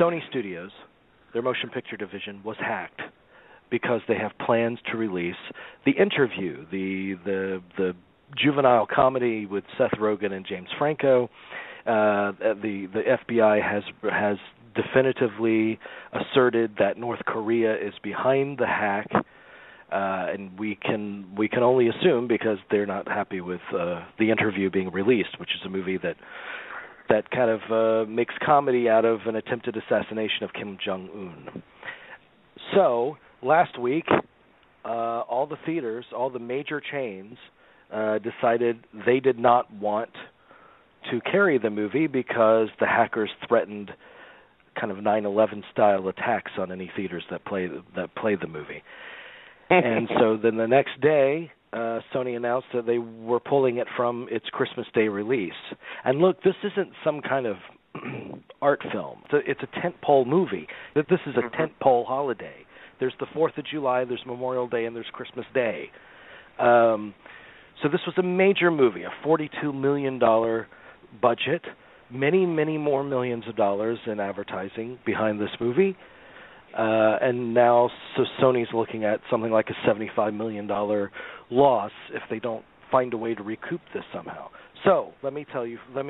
Sony Studios, their motion picture division, was hacked because they have plans to release The Interview, the juvenile comedy with Seth Rogen and James Franco. The FBI has definitively asserted that North Korea is behind the hack, and we can only assume because they're not happy with The Interview being released, which is a movie that kind of makes comedy out of an attempted assassination of Kim Jong-un. So last week, all the theaters, all the major chains, decided they did not want to carry the movie because the hackers threatened kind of 9/11 style attacks on any theaters that play the movie. And so then the next day, Sony announced that they were pulling it from its Christmas Day release. And look, this isn't some kind of art film. It's a tentpole movie. This is a tentpole holiday. There's the 4th of July, there's Memorial Day, and there's Christmas Day. So this was a major movie, a $42 million budget, many, many more millions of dollars in advertising behind this movie. And now Sony's looking at something like a $75 million loss if they don't find a way to recoup this somehow. So let me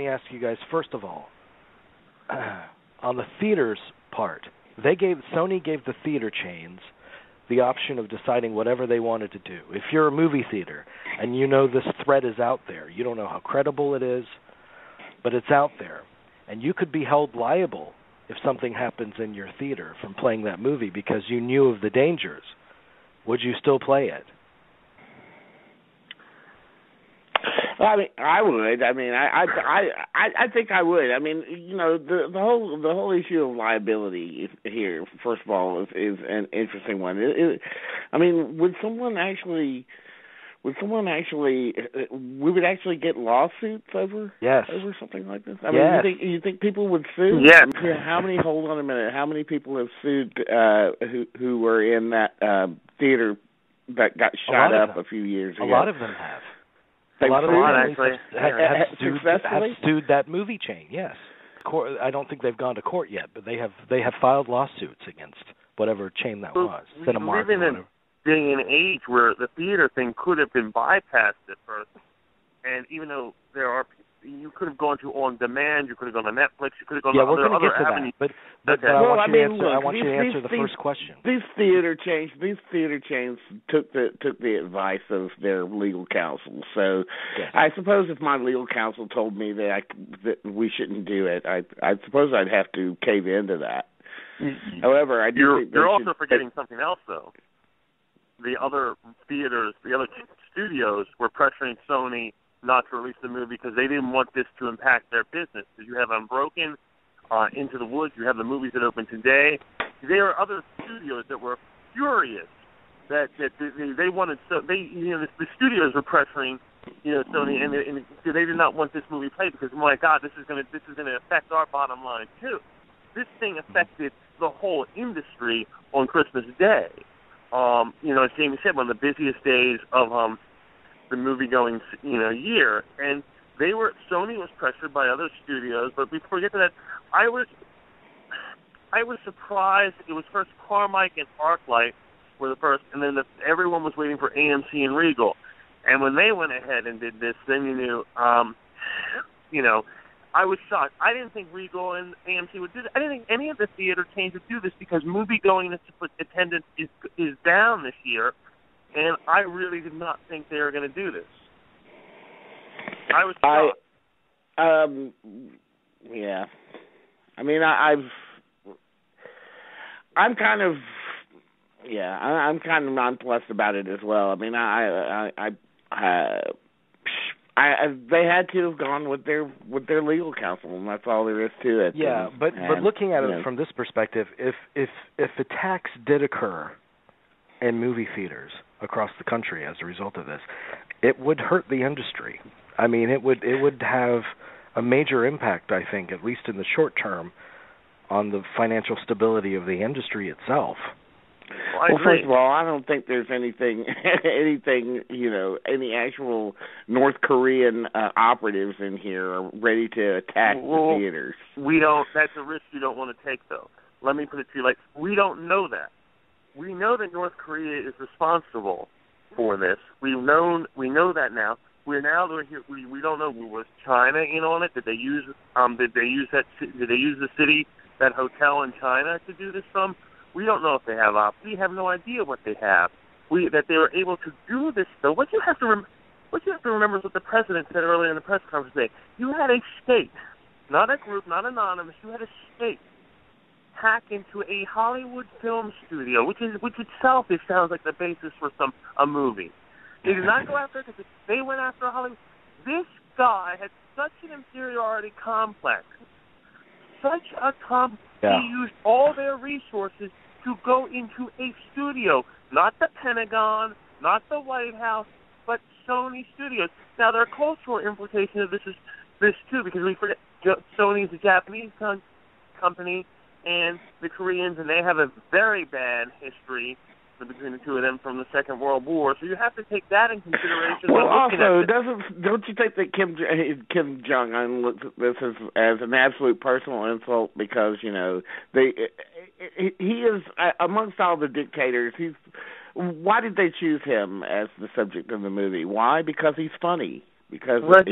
ask you guys, first of all, on the theaters part, Sony gave the theater chains the option of deciding whatever they wanted to do. If you're a movie theater and you know this threat is out there, you don't know how credible it is, but it's out there, and you could be held liable if something happens in your theater from playing that movie because you knew of the dangers, would you still play it? I mean, I would. I mean, I think I would. I mean, you know, the whole issue of liability here, first of all, is an interesting one. I mean, would someone actually, we would actually get lawsuits over something like this? I mean, you think people would sue? Yeah. Hold on a minute. How many people have sued who were in that theater that got shot up a few years ago? A lot of them have. A lot of them have sued that movie chain. Yes. I don't think they've gone to court yet, but they have filed lawsuits against whatever chain that was. Cinemark. Living in day and age where the theater thing could have been bypassed at first, and even though you could have gone to on demand, you could have gone to Netflix, you could have gone to other avenues. But I want you to answer the first question. These theater chains took the advice of their legal counsel. So I suppose if my legal counsel told me that we shouldn't do it, I suppose I'd have to cave into that. However, you're also forgetting something else though. The other theaters, the other studios were pressuring Sony not to release the movie because they didn't want this to impact their business. Because you have Unbroken, Into the Woods, you have the movies that open today. There are other studios that were furious that they wanted. So the studios were pressuring, Sony, and they did not want this movie played because, my God, this is going to affect our bottom line too. This thing affected the whole industry on Christmas Day. As Jamie said, one of the busiest days of the movie-going, year, and Sony was pressured by other studios. But before we get to that, I was surprised. It was first Carmike and ArcLight were the first, and then everyone was waiting for AMC and Regal. And when they went ahead and did this, then you knew, I was shocked. I didn't think Regal and AMC would do this. I didn't think any of the theater chains would do this because movie-going attendance is down this year, and I really did not think they were going to do this. I was shocked. Yeah. I mean, I'm kind of nonplussed about it as well. I mean, they had to have gone with their legal counsel, and that's all there is to it. Yeah, but looking at it from this perspective, if attacks did occur in movie theaters across the country as a result of this, it would hurt the industry. I mean, it would have a major impact, I think, at least in the short term, on the financial stability of the industry itself. Well, first of all, I don't think there's anything, any actual North Korean operatives in here are ready to attack the theaters. We don't. That's a risk you don't want to take, though. let me put it to you, like, we don't know that. We know that North Korea is responsible for this. We know that now. We don't know. Was China in on it? Did they use the city, that hotel in China, to do this from? We don't know if they have we have no idea what they have. That they were able to do this, though. What you have to remember is what the president said earlier in the press conference today. You had a state, not a group, not anonymous. You had a state hack into a Hollywood film studio, which itself sounds like the basis for a movie. They did not go after it because they went after Hollywood. This guy had such an inferiority complex, He used all their resources to go into a studio, not the Pentagon, not the White House, but Sony Studios. Now, there are cultural implications of this too, because we forget Sony's a Japanese company, and the Koreans, and they have a very bad history between the two of them from the Second World War. So you have to take that in consideration. Well, also, don't you think that Kim Jong-un looks at this as an absolute personal insult, because he is amongst all the dictators. Why did they choose him as the subject of the movie? Why? Because he's funny. Because I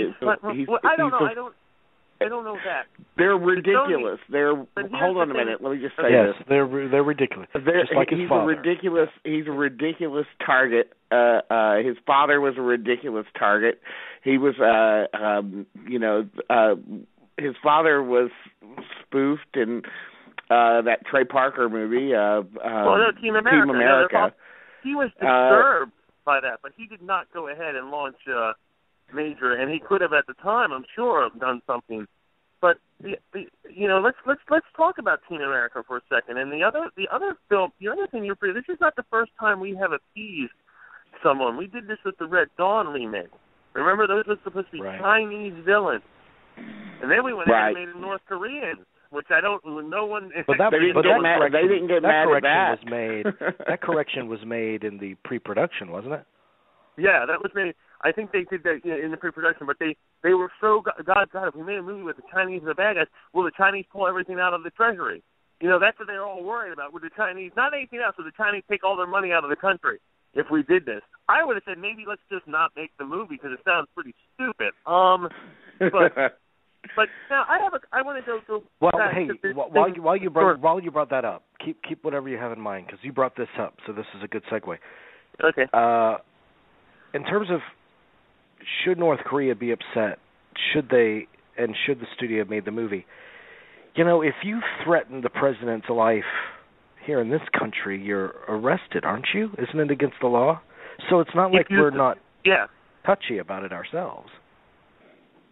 don't know that. They're ridiculous. Hold on a minute. Let me just say this. Yes, they're ridiculous. Just like his father. He's a ridiculous target. His father was a ridiculous target. He was, his father was spoofed in that Trey Parker movie. Team America. He was disturbed by that, but he did not go ahead and launch major, and he could have at the time, I'm sure, have done something. But let's talk about Team America for a second. And the other thing this is not the first time we have appeased someone. We did this with the Red Dawn remake. Remember, those were supposed to be Chinese villains, and then we went and made them North Koreans, which I don't. No one. But they didn't get mad at that. That correction was made in the pre-production, wasn't it? Yeah, that was made. I think they did that in the pre-production, but they were so, God, if we made a movie with the Chinese and the bad guys, will the Chinese pull everything out of the treasury? That's what they're all worried about. Would the Chinese, not anything else, would the Chinese take all their money out of the country if we did this? I would have said maybe let's just not make the movie because it sounds pretty stupid. But now I want to go. Well, hey, while you brought that up, keep whatever you have in mind, because you brought this up, so this is a good segue. Okay. In terms of, should North Korea be upset? Should the studio have made the movie? If you threaten the president's life here in this country, you're arrested, aren't you? Isn't it against the law? So it's not like we're not touchy about it ourselves.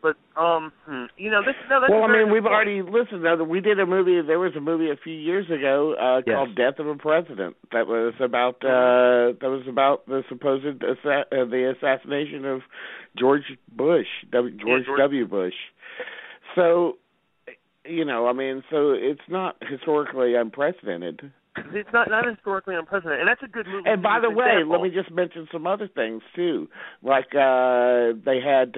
But we've already listened. We did a movie. There was a movie a few years ago called "Death of a President" that was about the supposed the assassination of George W. Bush. So, so it's not historically unprecidented. It's not historically unprecedented, and that's a good movie. And by the way, let me just mention some other things too. Like we had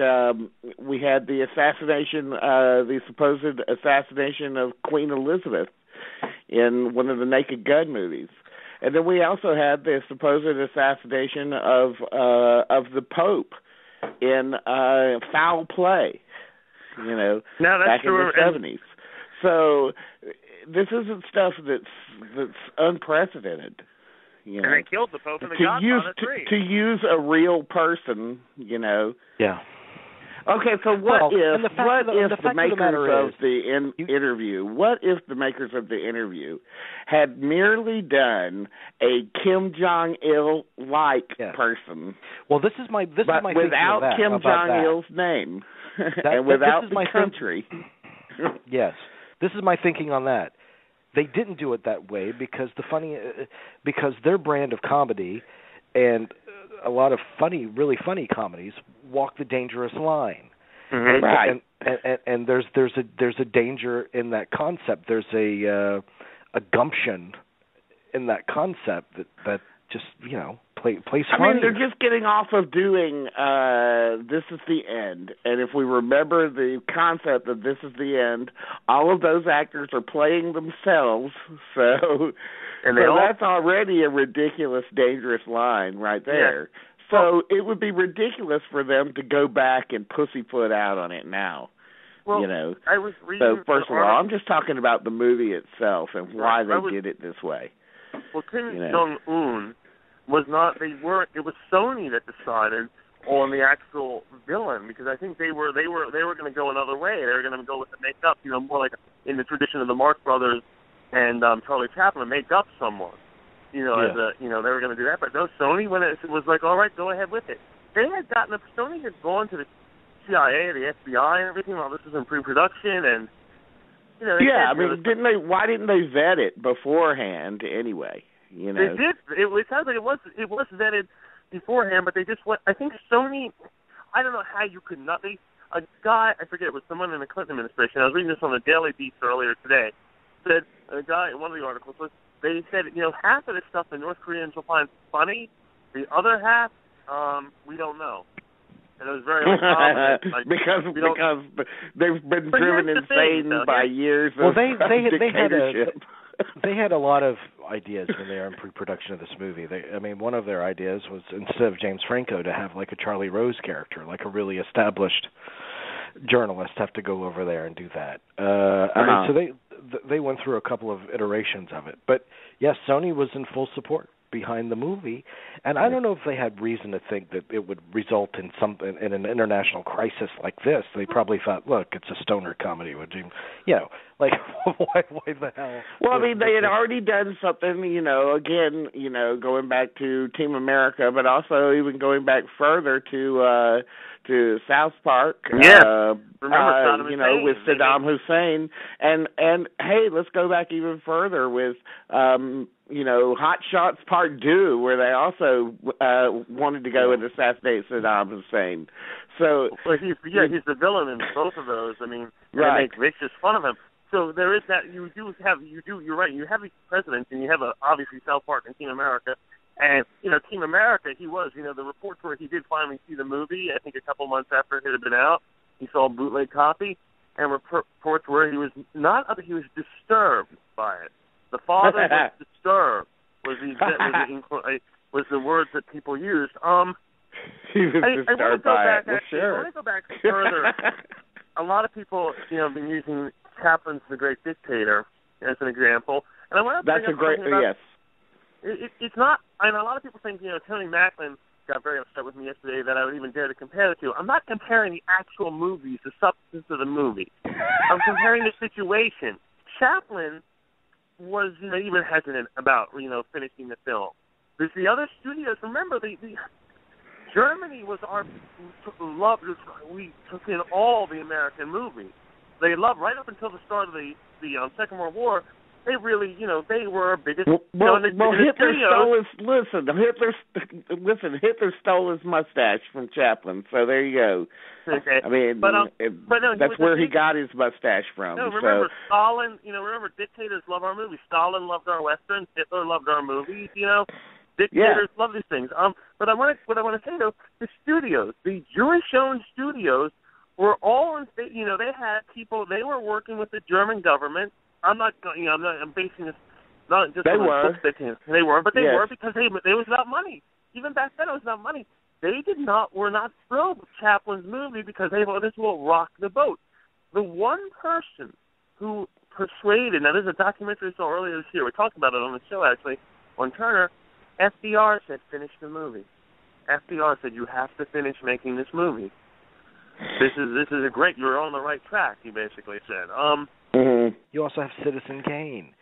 the assassination, the supposed assassination of Queen Elizabeth in one of the Naked Gun movies, and then we also had the supposed assassination of the Pope in Foul Play. Back in the 70s. So this isn't stuff that's unprecedented. And they killed the Pope in the Godfather 3. To use a real person, Yeah. Okay, so what if the makers of the makers of the interview had merely done a Kim Jong-il-like person? Well, this is my without Kim Jong-il's name and without the country. Yes. This is my thinking on that. They didn't do it that way because their brand of comedy and a lot of really funny comedies walk the dangerous line. Mm-hmm. Right. And there's a danger in that concept. There's a gumption in that concept that just plays I funny. mean, they're just getting off of doing This Is the End. And if we remember the concept of This Is the End, all of those actors are playing themselves. So that's already a ridiculous, dangerous line right there. Yeah. So it would be ridiculous for them to go back and pussyfoot out on it now. Well, you know. I was reading. So first of all, I'm just talking about the movie itself and why they did it this way. Well, Kim Jong-un was not. It was Sony that decided on the actual villain, because I think they were going to go another way. They were going to go with the makeup, more like in the tradition of the Marx Brothers and Charlie Chaplin, make up someone. As they were going to do that, but no, Sony was like, all right, go ahead with it. Sony had gone to the CIA, the FBI, and everything while this was in pre-production, and why didn't they vet it beforehand anyway? They did. It sounds like it was vetted beforehand, but they just went. I think Sony. I don't know how you could not. A guy, I forget, it was someone in the Clinton administration. I was reading this on the Daily Beast earlier today. Said a guy in one of the articles was they said half of the stuff the North Koreans will find funny, the other half we don't know. And it was very uncommon. Because they've been driven insane by years of dictatorship. They had a lot of ideas when they were in pre-production of this movie. One of their ideas was, instead of James Franco, to have like a Charlie Rose character, like a really established journalist, have to go over there and do that. So they went through a couple of iterations of it. But yes, Sony was in full support behind the movie, and I don't know if they had reason to think that it would result in in an international crisis like this. They probably thought, look, it's a stoner comedy. Would you, like why the hell? Well, they had already done something, again, going back to Team America, but also even going back further to South Park. Yeah, remember Saddam Hussein, with Saddam Hussein, and hey, let's go back even further with Hot Shots Part 2, where they also wanted to go and assassinate Saddam Hussein. So he's the villain in both of those. They make vicious fun of him. So there is that. You're right. You have these presidents, and you have obviously South Park and Team America. And, Team America, he was, the reports where he did finally see the movie, I think a couple months after it had been out. He saw a bootleg copy, and reports where he was disturbed by it. The father was disturbed, was the words that people used. He was disturbed by it. Sure. I want to go back further. A lot of people, have been using Chaplin's The Great Dictator as an example. And I want to That's a great, yes. It's not, and a lot of people think, Tony Macklin got very upset with me yesterday that I would even dare to compare the two. I'm not comparing the actual movies, the substance of the movie. I'm comparing the situation. Chaplin was, even hesitant about, finishing the film. There's the other studios. Remember, the Germany was our love. We took in all the American movies. They loved right up until the start of the Second World War. They really, they were our biggest. Hitler stole Hitler stole his mustache from Chaplin. So there you go. Okay. That's where he got his mustache from. No, remember Stalin. Remember dictators love our movies. Stalin loved our westerns. Hitler loved our movies. Dictators love these things. But what I want to say though, the studios, the Jewish-owned studios, were all in. They had people. They were working with the German government. I'm basing this not just on the books they were, but they were because it was about money. Even back then, it was about money. They were not thrilled with Chaplin's movie because they thought this will rock the boat. The one person who persuaded, now there's a documentary I saw earlier this year. We talked about it on the show actually on Turner. FDR said, "Finish the movie." FDR said, "You have to finish making this movie. This is a great. You're on the right track." He basically said. You also have Citizen Kane,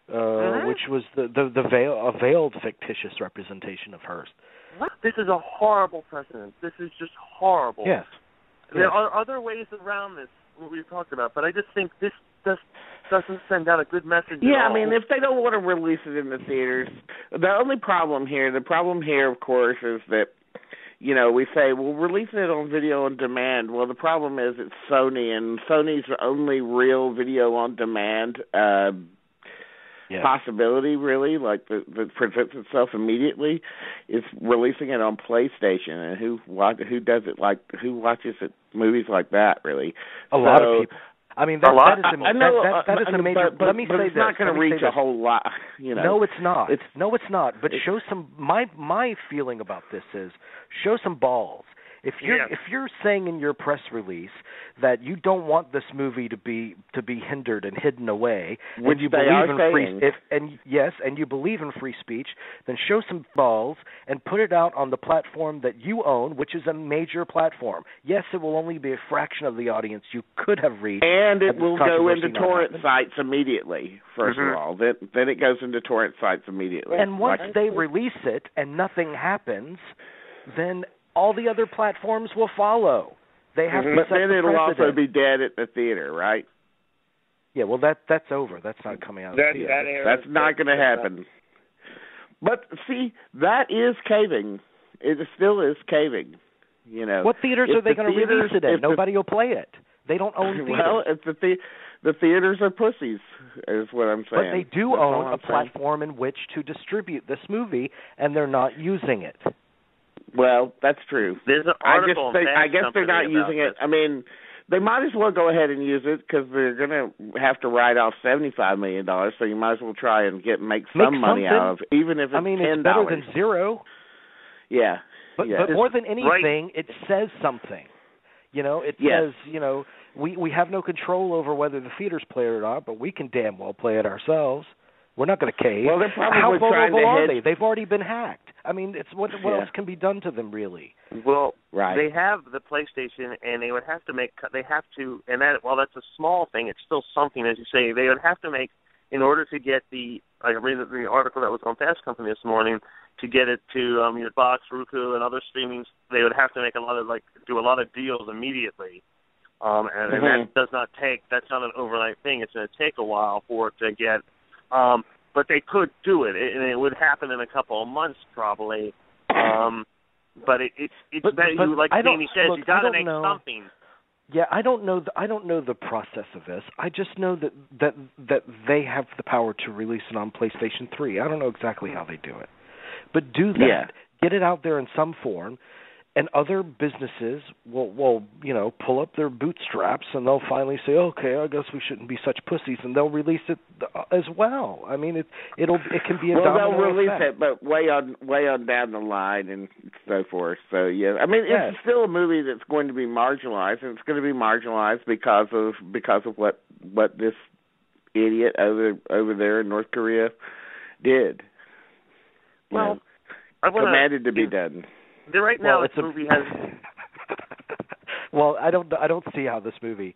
which was a veiled fictitious representation of Hearst. What? This is a horrible precedent. This is just horrible. Yes. There are other ways around this, what we've talked about, but I just think this just doesn't send out a good message at all. If they don't want to release it in the theaters, the problem here, of course, is that we say, we'll release it on video on demand. Well, the problem is it's Sony, and Sony's only real video on demand possibility, really, like that presents itself immediately, is releasing it on PlayStation. And who does it? Like, who watches movies like that? Really, a lot of people. I mean, that is a major. But let me say it's not going to reach a whole lot. No, it's not. No, it's not. But show some. My feeling about this is show some balls. If you're saying in your press release that you don't want this movie to be hindered and hidden away, which and you they believe are in saying, and you believe in free speech, then show some balls and put it out on the platform that you own, which is a major platform. Yes, it will only be a fraction of the audience you could have reached, and it will go into torrent sites immediately. First of all, then it goes into torrent sites immediately. And once they release it and nothing happens, then all the other platforms will follow. They have to but set then the it'll precedent. also be dead at the theater, right? Yeah, well, that's over. That's not coming out. That's not going to happen. But see, that is caving. It still is caving. What theaters are they going to release it in? Nobody will play it. They don't own theaters. Well, the theaters are pussies, is what I'm saying. But they do own a platform in which to distribute this movie, and they're not using it. Well, that's true. There's an article. I guess they're not using it. I mean, they might as well go ahead and use it because they're going to have to write off $75 million. So you might as well try and make some money out of it, even if it's $10. It's better than zero. Yeah. But more than anything, it says something. It says, we have no control over whether the theaters play it or not, but we can damn well play it ourselves. We're not going to cave. Well, they're probably How vulnerable are they? They've already been hacked. I mean, it's what else can be done to them, really? Well, they have the PlayStation, and they would have to and that, while that's a small thing, it's still something, as you say. They would have to make, in order to get I read the article that was on Fast Company this morning, to get it to your Box, Roku, and other streamings, they would have to make do a lot of deals immediately. And that that's not an overnight thing. It's going to take a while for it to get. But they could do it, and it would happen in a couple of months probably. But like Danny says, you got to make something. Yeah, I don't know the process of this. I just know that they have the power to release it on PlayStation 3. I don't know exactly how they do it, but do that. Yeah. Get it out there in some form. And other businesses will pull up their bootstraps, and they'll finally say, okay, I guess we shouldn't be such pussies, and they'll release it as well. I mean, it can be a domino they'll release effect. it, but way on down the line and so forth. So yeah, I mean, it's still a movie that's going to be marginalized, and it's going to be marginalized because of what this idiot over there in North Korea did. Commanded to be done. Right now, this movie has. Well, I don't see how this movie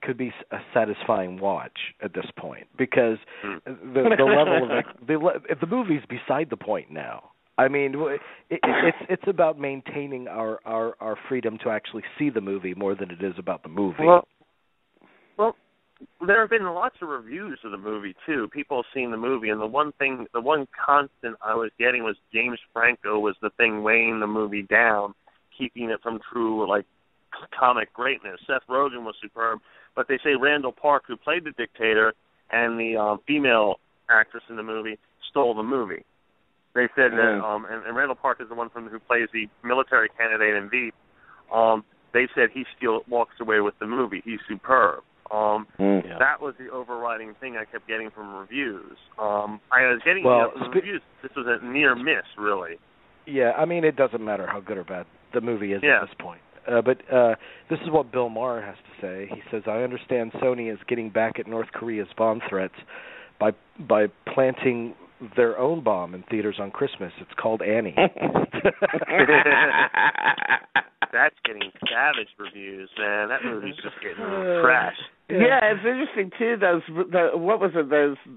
could be a satisfying watch at this point because the level of the movie's beside the point now. I mean, it's about maintaining our freedom to actually see the movie more than it is about the movie. Well, there have been lots of reviews of the movie too. People have seen the movie, and the one constant I was getting was James Franco was the thing weighing the movie down, keeping it from true comic greatness. Seth Rogen was superb, but they say Randall Park, who played the dictator, and the female actress in the movie stole the movie. They said that, and Randall Park is the one who plays the military candidate in Veep. They said he still walks away with the movie. He's superb. That was the overriding thing I kept getting from reviews. I was getting reviews. This was a near miss, really. Yeah, I mean, it doesn't matter how good or bad the movie is at this point. But this is what Bill Maher has to say. He says, I understand Sony is getting back at North Korea's bomb threats by planting their own bomb in theaters on Christmas. It's called Annie. That's getting savage reviews, man. That movie's just getting trashed. Yeah, it's interesting too. What was it?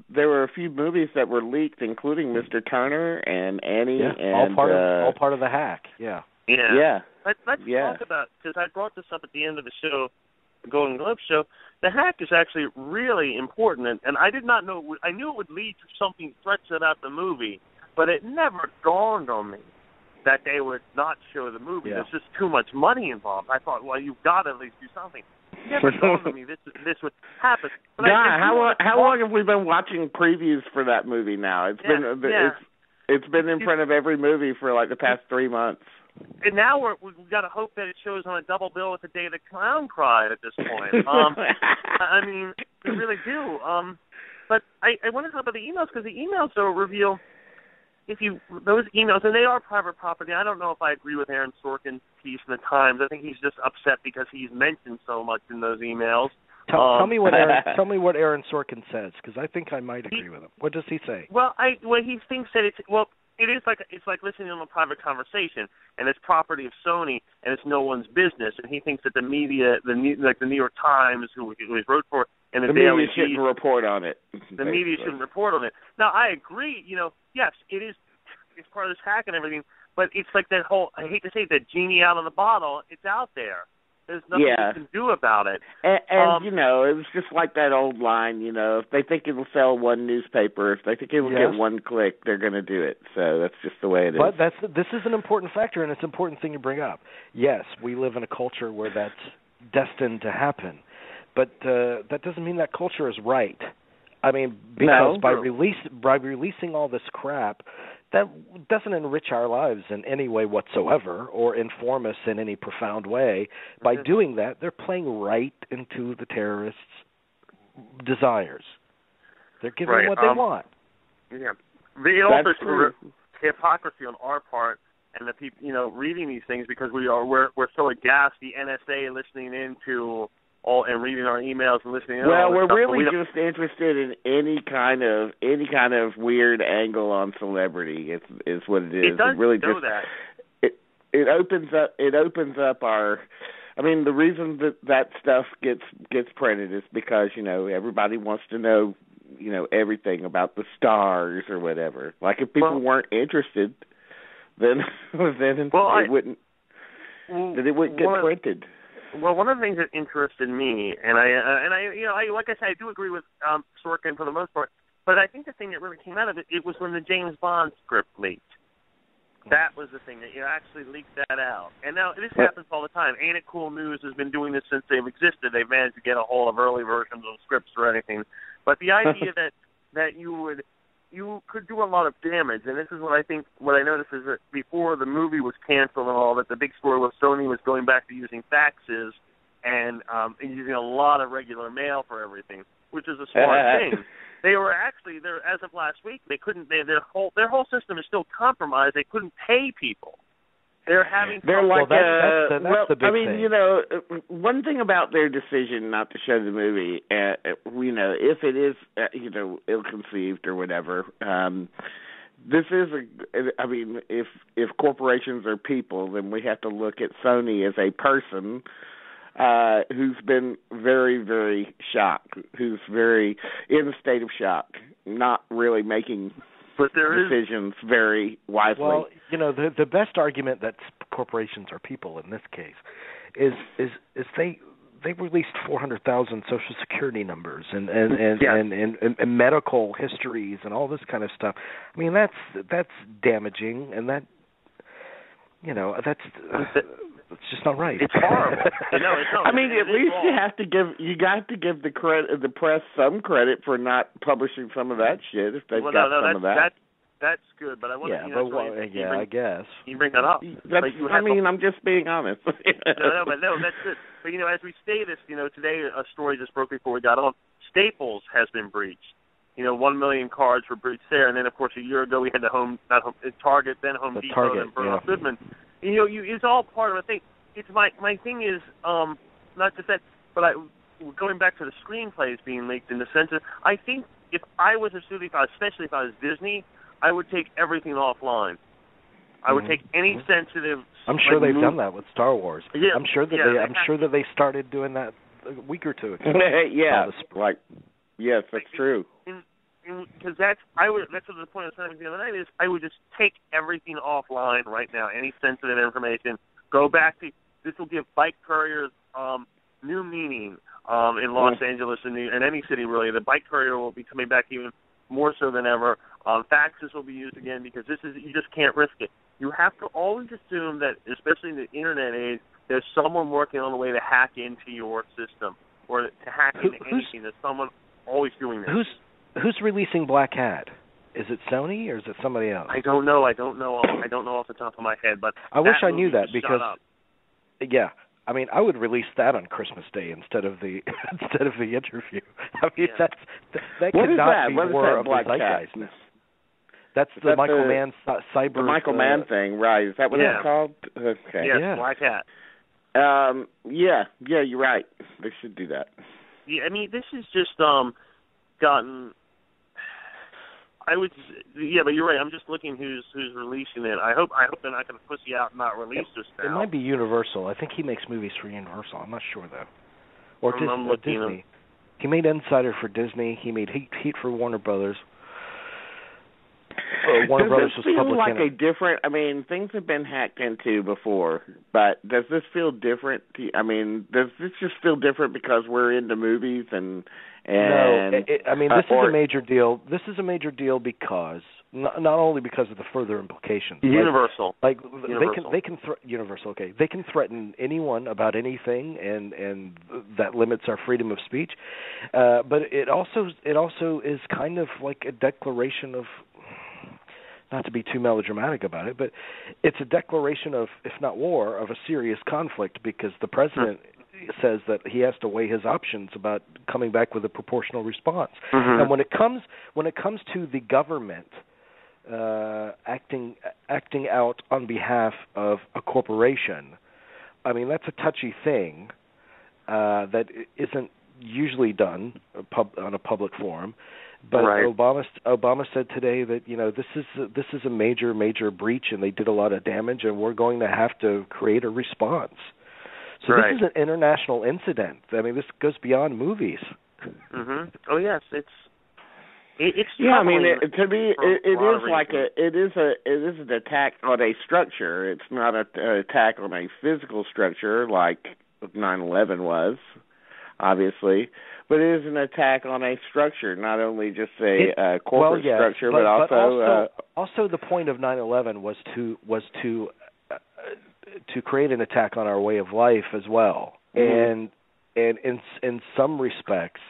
There were a few movies that were leaked, including Mr. Turner and Annie, and all part of the hack. Yeah. Let's talk about, because I brought this up at the end of the show, the Golden Globe show. The hack is actually really important, and I did not know. I knew it would lead to something threats about the movie, but it never dawned on me that they would not show the movie. There's just too much money involved. I thought, well, you've got to at least do something. never dawned on me this would happen. But how long have we been watching previews for that movie now? It's been in front of every movie for like the past 3 months. And now we've got to hope that it shows on a double bill with the Day the Clown cried at this point. I mean, we really do. But I want to talk about the emails, because the emails, though, reveal those emails, and they are private property. I don't know if I agree with Aaron Sorkin's piece in the Times. I think he's just upset because he's mentioned so much in those emails. Tell me what Aaron Sorkin says, because I think I might agree with him. What does he say? Well, he thinks that it's like listening to a private conversation, and it's property of Sony, and it's no one's business. And he thinks that the media, like the New York Times, who he wrote for, and the Daily media shouldn't report on it. The media shouldn't report on it. Now, I agree. Yes, it's part of this hack and everything, but it's like that whole, I hate to say it, that genie out of the bottle. It's out there. There's nothing you can do about it. And it was just like that old line, if they think it'll sell one newspaper, if they think it will get one click, they're going to do it. So that's just the way it is. But this is an important factor, and it's an important thing to bring up. Yes, we live in a culture where that's destined to happen, but that doesn't mean that culture is right. I mean, because by releasing all this crap, that doesn't enrich our lives in any way whatsoever or inform us in any profound way. By doing that, they're playing right into the terrorists' desires. They're giving them what they want. Yeah. It also shows hypocrisy on our part and the people, reading these things, because we're so aghast, the NSA listening into all and reading our emails and listening. Well, we're really just interested in any kind of weird angle on celebrity. Is what it is. It does really show just, that. It opens up our. I mean, the reason that stuff gets printed is because everybody wants to know everything about the stars or whatever. Like if people weren't interested, then it wouldn't get printed. Well, one of the things that interested me, and I like I said, I do agree with Sorkin for the most part, but I think the thing that really came out of it was when the James Bond script leaked. That was the thing, that you actually leaked that out. And now, this happens all the time. Ain't It Cool News has been doing this since they've existed. They've managed to get a hold of early versions of scripts or anything. But the idea that you could do a lot of damage, and this is what I noticed is that before the movie was canceled and all, that the big story was Sony was going back to using faxes and using a lot of regular mail for everything, which is a smart thing. They were actually there as of last week. They couldn't. Their whole system is still compromised. They couldn't pay people. They're having. They're like. That's the big thing. One thing about their decision not to show the movie, if it is, ill-conceived or whatever. This is if corporations are people, then we have to look at Sony as a person. Who's been very, very shocked, who's very in a state of shock, not really making decisions very wisely. Well, the best argument that corporations are people in this case is they released 400,000 Social Security numbers and medical histories and all this kind of stuff. I mean, that's damaging, and that's. It's just not right. It's horrible. I mean, at least you got to give the press some credit for not publishing some of that shit if they've got some of that. That's good, but I want to. I guess you bring that up. I'm just being honest. But that's good. But as we say this, today a story just broke before we got on. Staples has been breached. 1 million cards were breached there, and then of course a year ago we had Target, then Home Depot, then Bernard Goodman. It's all part of a thing. It's my thing is not just that, but going back to the screenplays being leaked in the sense of, I think if I was a studio, especially if I was Disney, I would take everything offline. I would take any sensitive. I'm sure they've done that with Star Wars. Yeah, I'm sure that they started doing that a week or two ago. Yes, that's true. Because that's what the point of the other night is. I would just take everything offline right now. Any sensitive information, go back to. This will give bike couriers new meaning in Los Angeles and any city really. The bike courier will be coming back even more so than ever. Faxes will be used again because you just can't risk it. You have to always assume that, especially in the internet age, There's someone working on a way to hack into your system or to hack into anything. There's someone always doing this. Who's releasing Black Hat? Is it Sony or is it somebody else? I don't know. I don't know off the top of my head. But I wish I knew that because, yeah, I mean, I would release that on Christmas Day instead of the interview. I mean, that could not be more of a zeitgeist. That's the Michael Mann cyber. The Michael Mann thing, right? Is that what it's called? Okay. Yeah, Black Hat. Yeah, you're right. They should do that. Yeah, I mean, this has just gotten. But you're right. I'm just looking who's releasing it. I hope they're not going to pussy out and not release this now. It might be Universal. I think he makes movies for Universal. I'm not sure though. Or Disney. He made Insider for Disney. He made Heat for Warner Brothers. Warner Brothers was feel like a different? I mean, things have been hacked into before, but does this feel different? Does this just feel different because we're into movies and? No, I mean this is a major deal. This is a major deal because not only because of the further implications. Universal, Universal. They can Universal. Okay, they can threaten anyone about anything, and that limits our freedom of speech. But it also is kind of like a declaration of. Not to be too melodramatic about it, but it's a declaration of, if not war, of a serious conflict because the president says that he has to weigh his options about coming back with a proportional response. And when it comes to the government acting out on behalf of a corporation, I mean that's a touchy thing that isn't usually done on a public forum. But Obama said today that this is a major breach and they did a lot of damage and we're going to have to create a response. So this is an international incident. I mean, this goes beyond movies. Oh yes, it's yeah. I mean, to me, it is an attack on a structure. It's not an attack on a physical structure like 9/11 was, obviously. But it is an attack on a structure, not only just a corporate structure, but also the point of 9/11 was to create an attack on our way of life as well. And in some respects,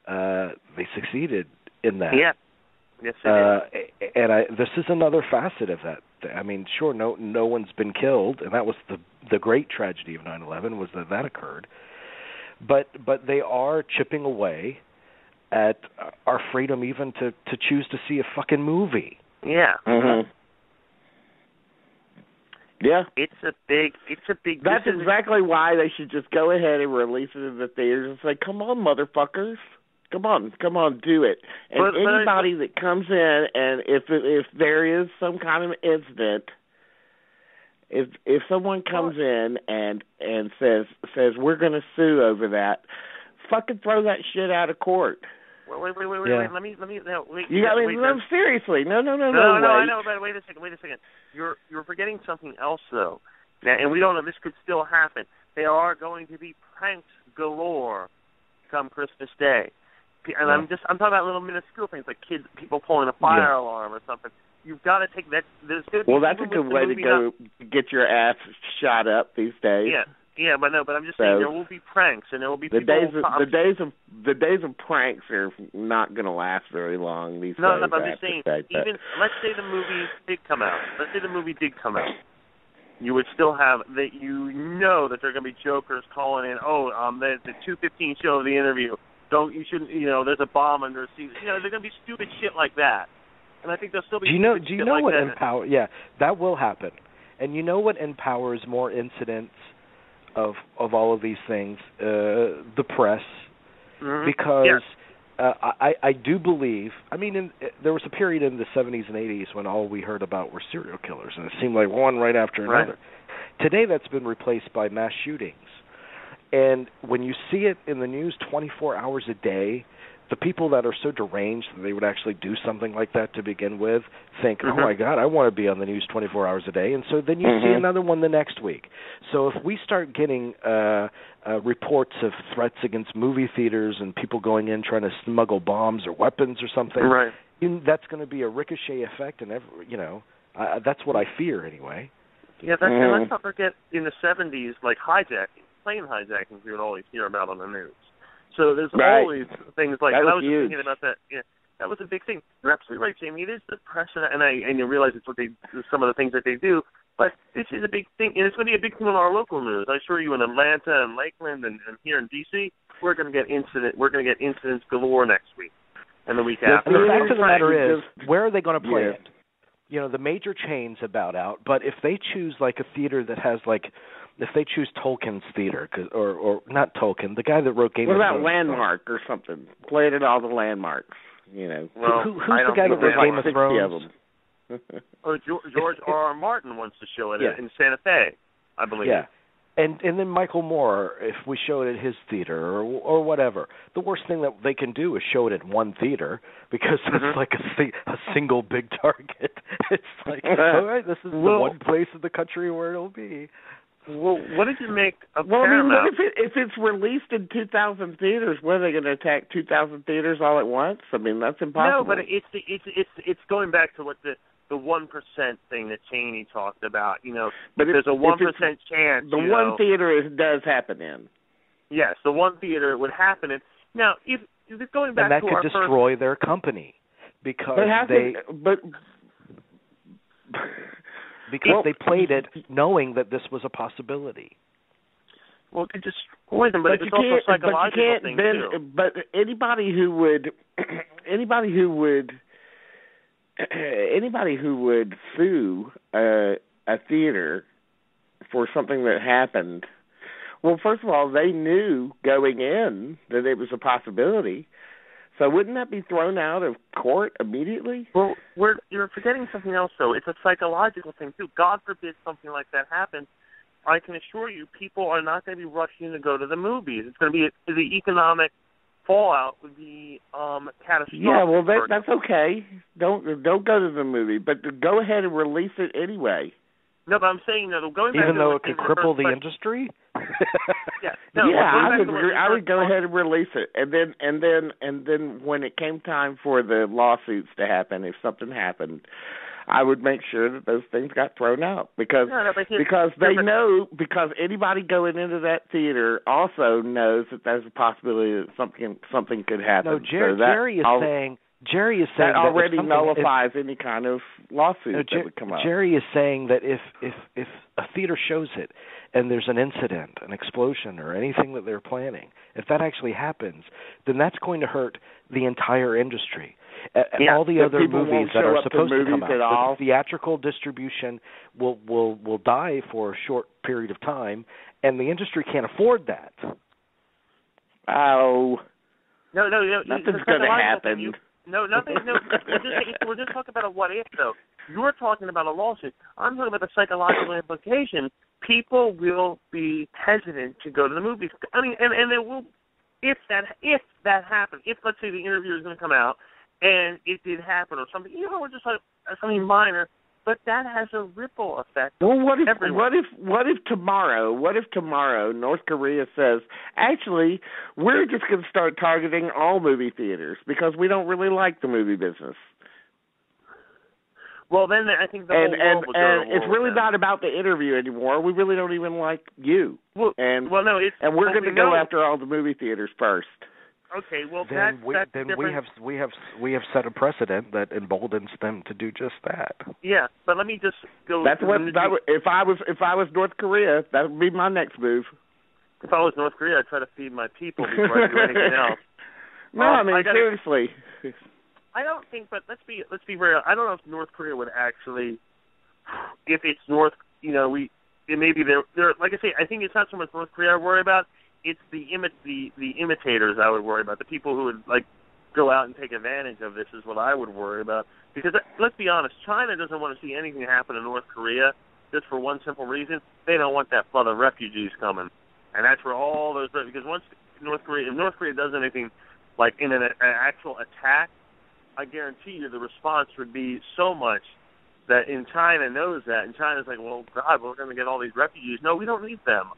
they succeeded in that. Yeah. Yes, they did. And this is another facet of that. I mean, sure, no one's been killed, and that was the great tragedy of 9/11 was that occurred. But they are chipping away at our freedom even to choose to see a fucking movie. Yeah. Yeah. It's a big. That's exactly why they should just go ahead and release it in the theaters and say, "Come on, motherfuckers, come on, do it." And anybody that comes in, and if there is some kind of incident. If someone comes in and says we're going to sue over that, fucking throw that shit out of court. Wait. Yeah. Let me. No, wait. Seriously. No. No, I know. But wait a second. You're forgetting something else though, and we don't know. This could still happen. There are going to be pranks galore come Christmas Day, and I'm talking about little minuscule things like people pulling a fire alarm or something. You've got to take that. That's a good way to go get your ass shot up these days. But I'm just saying there will be pranks and there will be the days of pranks are not going to last very long these days. No, but I'm just saying. Even let's say the movie did come out. You would still have that. That there are going to be jokers calling in. The 2:15 show of the interview. There's a bomb under a seat. There's going to be stupid shit like that. And I think there'll still be. Do you know what empowers? Yeah, that will happen. And you know what empowers more incidents of all of these things? The press, because I do believe. I mean, there was a period in the 70s and 80s when all we heard about were serial killers, and it seemed like one right after another. Today, that's been replaced by mass shootings. And when you see it in the news 24 hours a day. The people that are so deranged that they would actually do something like that to begin with think, oh, my God, I want to be on the news 24 hours a day. And so then you see another one the next week. So if we start getting reports of threats against movie theaters and people going in trying to smuggle bombs or weapons or something, right. That's going to be a ricochet effect. And, that's what I fear anyway. Yeah, and let's not forget in the 70s, like plane hijackings you would always hear about on the news. So there's always things like that. I was just thinking about that. Yeah, that was a big thing. You're absolutely right, Jamie. It is the precedent, and you realize it's some of the things that they do. But this is a big thing, and it's going to be a big thing on our local news. I assure you, in Atlanta and Lakeland and here in D.C., we're going to get incidents galore next week and the week after. And the fact of the matter is, where are they going to play it? You know, the major chains about out, but if they choose like a theater that has if they choose Tolkien's theater, or not Tolkien, the guy that wrote Game of Thrones. What about Landmark or something? Play it at all the landmarks, you know. Well, who's the guy that wrote Game of Thrones? George R.R. Martin wants to show it in Santa Fe, I believe. Yeah. And then Michael Moore, if we show it at his theater or whatever, the worst thing that they can do is show it at one theater because it's like a single big target. It's like, all right, this is the one place in the country where it'll be. Well, what did you make of Paramount? I mean, if it's released in 2,000 theaters, what are they going to attack 2,000 theaters all at once? I mean, that's impossible. No, but it's going back to what the 1% thing that Cheney talked about. You know, but there's a 1% chance. The one theater does happen in. Yes, the one theater would happen in. Now, if going back and that to could our destroy their company because they played it knowing that this was a possibility. Well, it could destroy them, but it's also a psychological thing too. But anybody who would sue a theater for something that happened, well, first of all, they knew going in that it was a possibility. So wouldn't that be thrown out of court immediately? Well, you're forgetting something else, though. It's a psychological thing, too. God forbid something like that happens. I can assure you people are not going to be rushing to go to the movies. It's going to be the economic fallout would be catastrophic. Yeah, well, that's okay. Don't go to the movie, but go ahead and release it anyway. No, but I'm saying that going back even to though it could cripple the industry. I would go ahead and release it, and then when it came time for the lawsuits to happen, if something happened, I would make sure that those things got thrown out because anybody going into that theater also knows that there's a possibility that something could happen. No, Jerry is saying that already nullifies any kind of lawsuit that would come up. Jerry is saying that if a theater shows it and there's an incident, an explosion, or anything that they're planning, if that actually happens, then that's going to hurt the entire industry. All the other movies that are supposed to come out, the theatrical distribution will die for a short period of time, and the industry can't afford that. Oh. No, nothing's going to happen. Nothing. We're just talking about a what if, though. You're talking about a lawsuit. I'm talking about the psychological implications. People will be hesitant to go to the movies. I mean, and they will, if that happens. If, let's say, the interview is going to come out and it did happen or something, or just like something minor, but that has a ripple effect. Well, what if tomorrow North Korea says, actually, we're just going to start targeting all movie theaters because we don't really like the movie business. Well, then I think the whole world would go to war. And it's really not about the interview anymore. We really don't even like you. We're going to go after all the movie theaters first. Okay, well, then we have set a precedent that emboldens them to do just that. Yeah, but let me just go. If I was North Korea, that would be my next move. If I was North Korea, I'd try to feed my people before I do anything else. No, seriously. I don't think, but let's be real. I don't know if North Korea would actually, if it's North, maybe they're like I say. I think it's not so much North Korea I worry about. It's the imitators I would worry about. The people who would go out and take advantage of this is what I would worry about. Because let's be honest, China doesn't want to see anything happen in North Korea just for one simple reason: they don't want that flood of refugees coming, and that's where all those. Because once if North Korea does anything like in an actual attack, I guarantee you the response would be so much that in China knows that, and China's like, well, God, we're going to get all these refugees. No, we don't need them.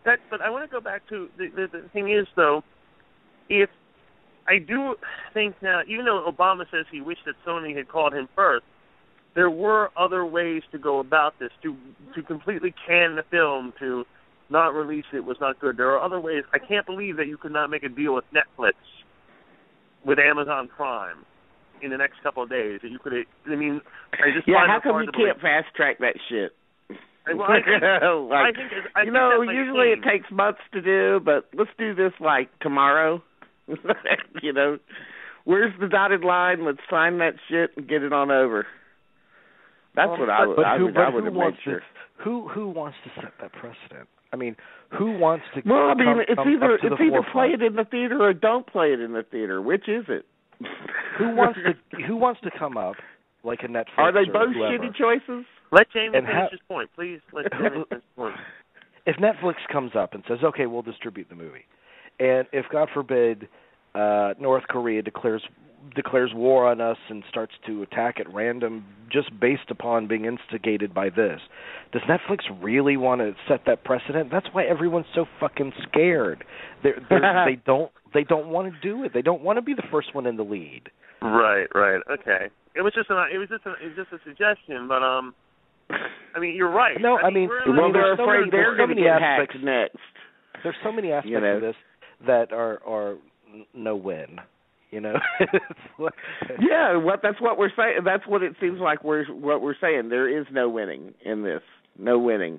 But I want to go back to the thing is, though, if I do think now, even though Obama says he wished that Sony had called him first, there were other ways to go about this. To completely can the film, to not release it was not good. There are other ways. I can't believe that you could not make a deal with Netflix, with Amazon Prime, in the next couple of days. That you could. I mean, I just find how it come hard you to can't fast track that shit? Well, I think usually it takes months to do, but let's do this like tomorrow. Where's the dotted line? Let's sign that shit and get it on over. That's what I would have made sure. Who wants to set that precedent? I mean, who wants to? Well, I mean, it's either forefront? play it in the theater or don't play it in the theater. Which is it? Who wants to come up like a Netflix? Are they both whoever? shitty choices? Let Jamie finish his point, please. Let Jamie finish his point. If Netflix comes up and says, "Okay, we'll distribute the movie," and if God forbid North Korea declares war on us and starts to attack at random just based upon being instigated by this, does Netflix really want to set that precedent? That's why everyone's so fucking scared. They don't want to do it. They don't want to be the first one in the lead. Right. Okay. It was just a suggestion, but I mean, you're right. No, they're afraid they're going to get hacked next. There's so many aspects of this that are no win. That's what we're saying. That's what it seems like we're saying. There is no winning in this. No winning.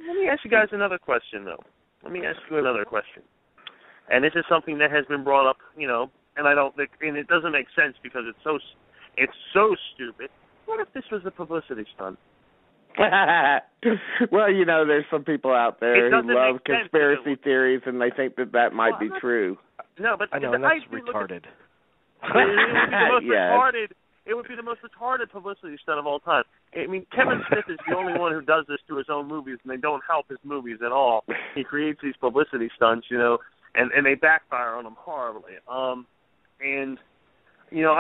Let me ask you guys another question, though. And this is something that has been brought up, and it doesn't make sense because it's so stupid. What if this was a publicity stunt? Well, there's some people out there who love conspiracy theories, and they think that might be true. No, but I know, and that's retarded. It would be the most retarded publicity stunt of all time. I mean, Kevin Smith is the only one who does this to his own movies, and they don't help his movies at all. He creates these publicity stunts, and they backfire on him horribly. I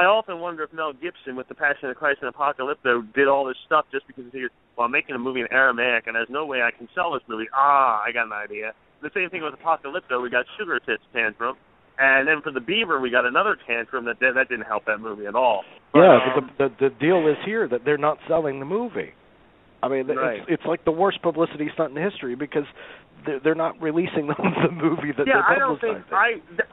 often wonder if Mel Gibson, with The Passion of Christ and Apocalypto, did all this stuff just because he figured, well, I'm making a movie in Aramaic, and there's no way I can sell this movie. I got an idea. The same thing with Apocalypto. We got Sugar Tits Tantrum. And then for The Beaver, we got another tantrum that didn't help that movie at all. But the deal is here that they're not selling the movie. I mean, it's like the worst publicity stunt in history because they're not releasing the movie that they're publicizing.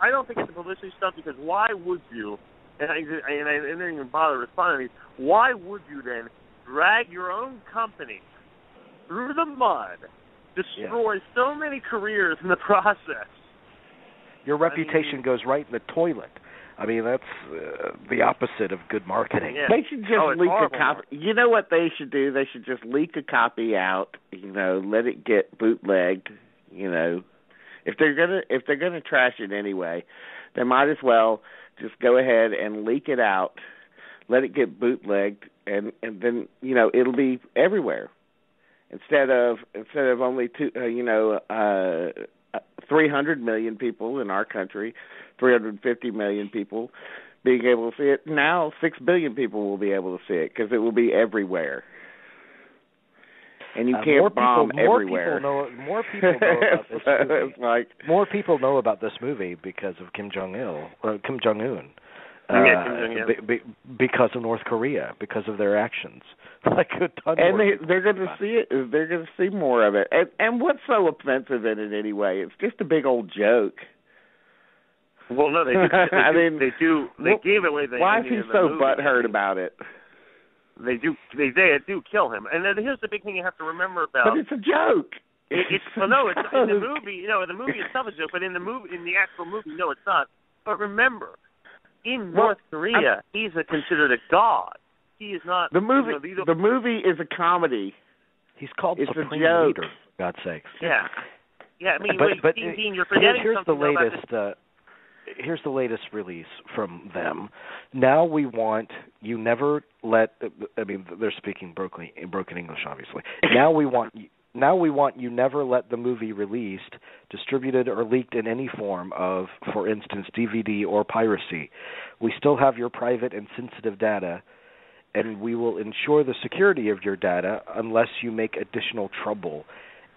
I don't think it's a publicity stunt because why would you? And I didn't even bother responding. Why would you then drag your own company through the mud, destroy so many careers in the process? Your reputation goes right in the toilet. I mean, that's the opposite of good marketing. Yeah. They should just leak a copy. You know what they should do? They should just leak a copy out. Let it get bootlegged. If they're gonna trash it anyway, they might as well just go ahead and leak it out. Let it get bootlegged, and then it'll be everywhere. Instead of only 300 million people in our country, 350 million people being able to see it. Now 6 billion people will be able to see it because it will be everywhere. And you can't bomb everywhere. More people know about this movie. More people know about this movie because of Kim Jong-un. Because of North Korea, because of their actions. They're going to see it. They're going to see more of it. And what's so offensive in it anyway? It's just a big old joke. Well, no, they do. They gave away the. Why is he so butthurt about it? They do kill him. And then here's the big thing you have to remember about. But it's a joke. It's in the movie. The movie itself is a joke, but in the actual movie, no, it's not. But remember, in North Korea, he's considered a god. He is not. The movie. The movie is a comedy. He's called it's Supreme a joke. Leader, for God's sakes. Yeah. I mean, but Dean, you're forgetting something. Here's the latest release from them. Now we want you never let. I mean, they're speaking broken English, obviously. Now we want you never let the movie released, distributed, or leaked in any form of, for instance, DVD or piracy. We still have your private and sensitive data, and we will ensure the security of your data unless you make additional trouble.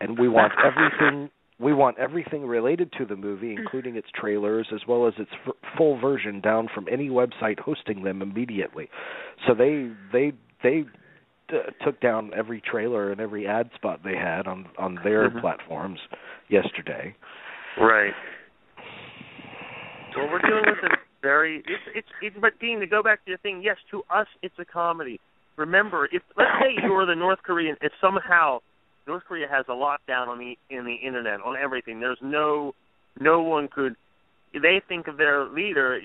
And we want everything. We want everything related to the movie, including its trailers, as well as its full version, down from any website hosting them immediately. So they took down every trailer and every ad spot they had on their platforms yesterday. Right. Well, we're dealing with a very but Dean, to go back to your thing, yes, to us it's a comedy. Remember, if let's say you're the North Korean, if somehow North Korea has a lockdown on the internet, on everything, there's no one could. They think of their leader,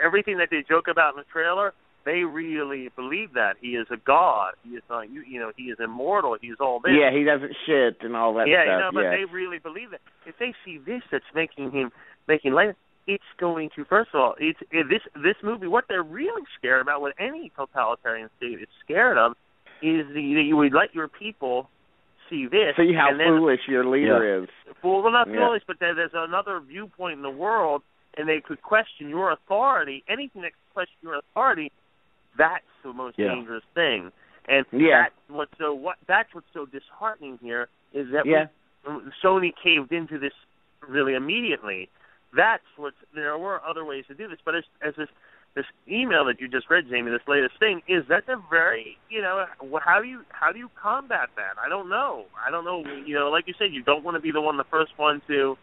everything that they joke about in the trailer. They really believe that he is a god. He is not, he is immortal. He is all this. Yeah, he doesn't shit and all that stuff. But they really believe that. If they see this, that's making light. It's going to, first of all, this movie. What they're really scared about, what any totalitarian state is scared of, is that you would let your people see this. See how foolish your leader is. Well, not foolish, but there's another viewpoint in the world, and they could question your authority. Anything that could question your authority, that's the most dangerous thing. And that's what's so disheartening here is that Sony caved into this really immediately. There were other ways to do this, but as this email that you just read, Jamie, this latest thing, that's a very, how do you combat that? I don't know. Like you said, you don't want to be the first one to.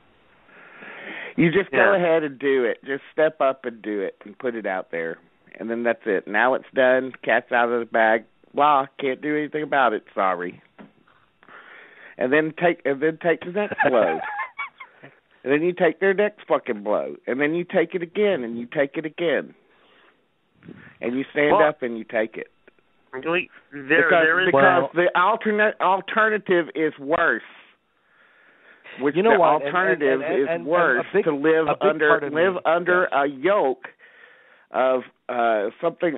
You just go ahead and do it. Just step up and do it and put it out there. And then that's it. Now it's done. Cat's out of the bag. Well, can't do anything about it. Sorry. And then take the next blow. And then you take their next fucking blow. And then you take it again, and you take it again. And you stand up and you take it. Because the alternative is worse. Which the alternative is worse to live under a yoke of something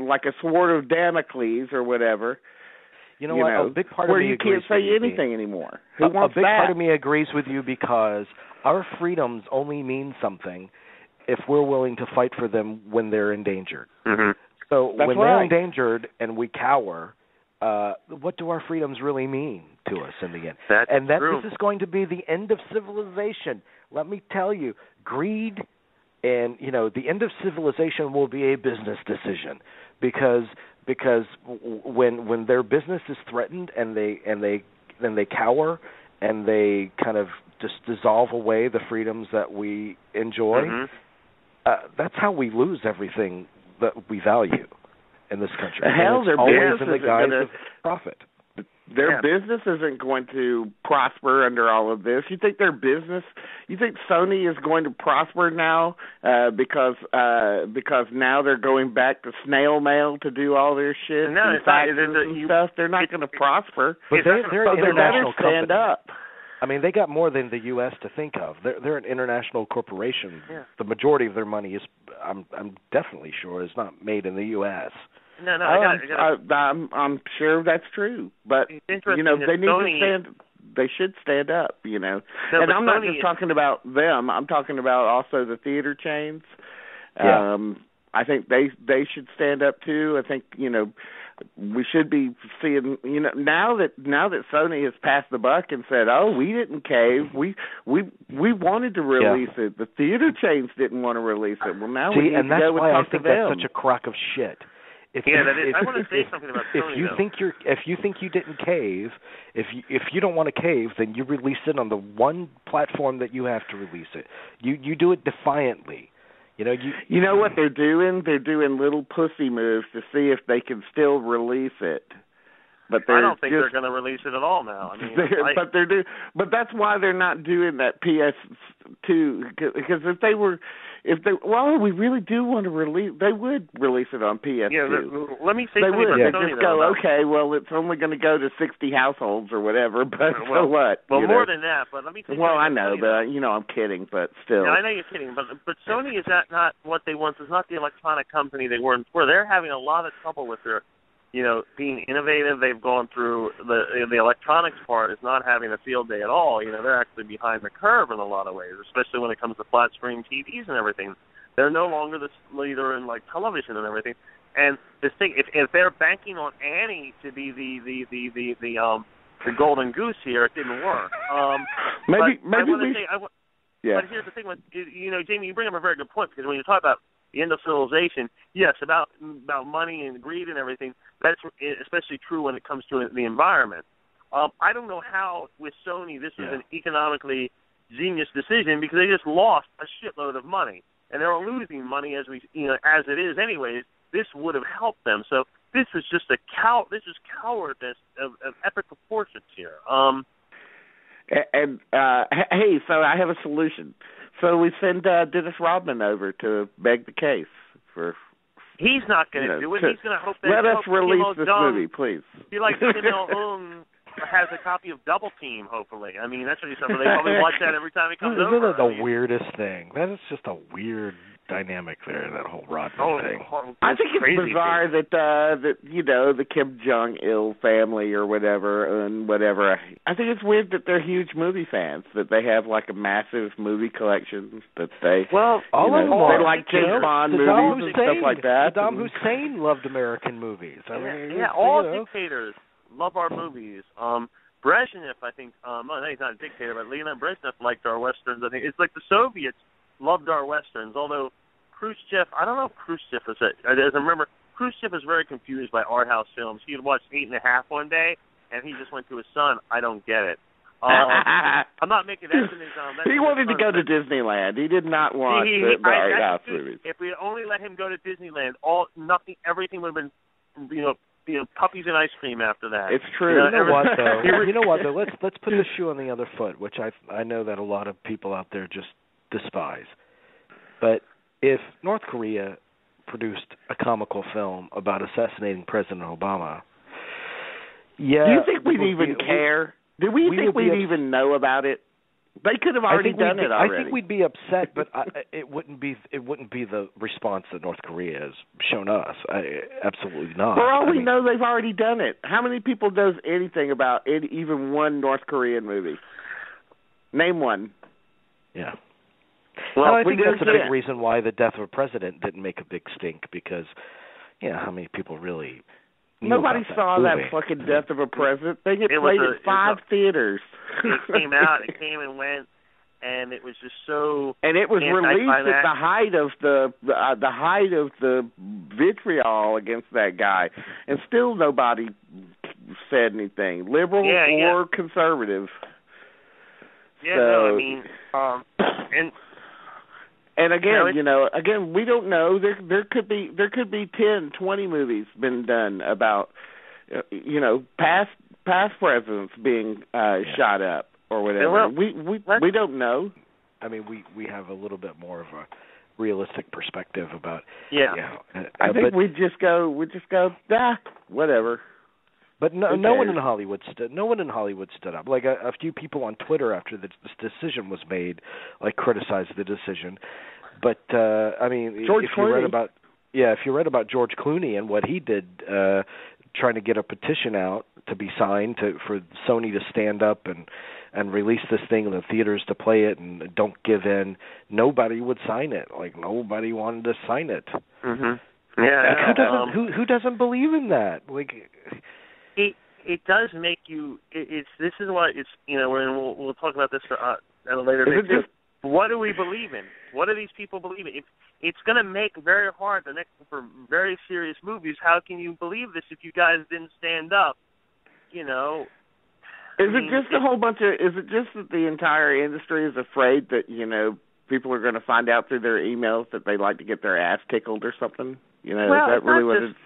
like a sword of Damocles or whatever. A big part of me where you can't say anything anymore. Who wants that? A big part of me agrees with you because our freedoms only mean something if we're willing to fight for them when they're endangered. Mm-hmm. So they're endangered and we cower, what do our freedoms really mean to us in the end? That's true. This is going to be the end of civilization. Let me tell you, greed and the end of civilization will be a business decision because when their business is threatened and they cower and they kind of just dissolve away the freedoms that we enjoy, that's how we lose everything that we value in this country. Hell, it's always in the guise of profit. Their business isn't going to prosper under all of this. You think you think Sony is going to prosper now because now they're going back to snail mail to do all their shit and faxes and stuff? They're not going to prosper. But they're an international company. Stand up. I mean, they got more than the U.S. to think of. They're an international corporation. Yeah. The majority of their money is, I'm definitely sure, is not made in the U.S. No, I'm sure that's true, but they need to stand. They should stand up, and I'm not just talking about them. I'm talking about also the theater chains. Yeah. I think they should stand up too. I think we should be seeing now that Sony has passed the buck and said, "Oh, we didn't cave. We wanted to release it. The theater chains didn't want to release it. Well, now we need to go and talk to them." That's such a crock of shit. That is. I want to say something about Sony. If you think you didn't cave, if you don't want to cave, then you release it on the one platform that you have to release it. You do it defiantly. You know what they're doing? They're doing little pussy moves to see if they can still release it. But I don't think they're going to release it at all now. I mean, but that's why they're not doing that PS2 because we really do want to release. They would release it on PS2. Yeah, let me say they something would. about Sony. Just go, okay, well, it's only going to go to 60 households or whatever. But so what? Well, more than that. But let me say. Well, I know, but I'm kidding. But still. Yeah, I know you're kidding. But Sony is not what they once. It's not the electronic company they were before. They're having a lot of trouble with their. Being innovative. They've gone through the electronics part is not having a field day at all. They're actually behind the curve in a lot of ways, especially when it comes to flat screen TVs and everything. They're no longer the leader in television and everything. And this thing, if they're banking on Annie to be the golden goose here, it didn't work. Maybe But here's the thing: Jamie, you bring up a very good point because when you talk about the end of civilization. Yes, about money and greed and everything. That's especially true when it comes to the environment. I don't know how with Sony this was an economically genius decision, because they just lost a shitload of money, and they're losing money as it is anyways. This would have helped them. So this was just cowardice of epic proportions here. Hey, so I have a solution. So we send Dennis Rodman over to beg the case for. He's not going to do it. He's going to hope that. Let us release this movie, please. Be like Kim Il-sung has a copy of Double Team. Hopefully, I mean that's what he's. They probably watch that every time he comes over. Isn't that the weirdest thing? That is just a weird dynamic there, that whole Rodman thing. I think it's bizarre that the Kim Jong-il family or whatever. I think it's weird that they're huge movie fans, that they have like a massive movie collection, that they they like James Bond movies and stuff like that. Saddam Hussein loved American movies. I mean, all dictators love our movies. Brezhnev, I think, no, he's not a dictator, but Leonid Brezhnev liked our westerns. I think it's like the Soviets loved our westerns, although Khrushchev, I don't know if Khrushchev is it. As I remember, Khrushchev was very confused by art house films. He had watched 8.5 one day, and he just went to his son, I don't get it. I'm not making that in his he wanted to go to Disneyland. He did not want the art house movies. If we had only let him go to Disneyland, everything would have been, puppies and ice cream after that. It's true. You know what though? Let's put the shoe on the other foot, which I know that a lot of people out there just despise. But if North Korea produced a comical film about assassinating President Obama, do you think we'd even care? Do we think we'd even know about it? They could have already done it already. I think we'd be upset, but it wouldn't be the response that North Korea has shown us. Absolutely not. For all we know, they've already done it. How many people knows anything about even one North Korean movie? Name one. Yeah. Well, I think that's a big reason why the death of a president didn't make a big stink, because, how many people really nobody saw that fucking death of a president. They get played at 5 theaters. It came out, it came and went, and it was just so. And it was released at the height of the vitriol against that guy, and still nobody said anything, liberal or conservative. Yeah, so, no, I mean, And again, we don't know. There could be 10, 20 movies been done about, past presidents being shot up or whatever. We don't know. I mean, we have a little bit more of a realistic perspective about. I think we just go, whatever. But no one in Hollywood stood up. Like a few people on Twitter after this decision was made, criticized the decision. But I mean, if you read about George Clooney and what he did, trying to get a petition out to be signed for Sony to stand up and release this thing in the theaters to play it and don't give in, nobody would sign it. Nobody wanted to sign it. Mm-hmm. Yeah. Who doesn't believe in that? It does make you. This is why it's. We'll talk about this at a later date. What do we believe in? What do these people believe in? It's going to make very hard for very serious movies. How can you believe this if you guys didn't stand up? Is it just that the entire industry is afraid that people are going to find out through their emails that they like to get their ass tickled or something? Is that really what it's?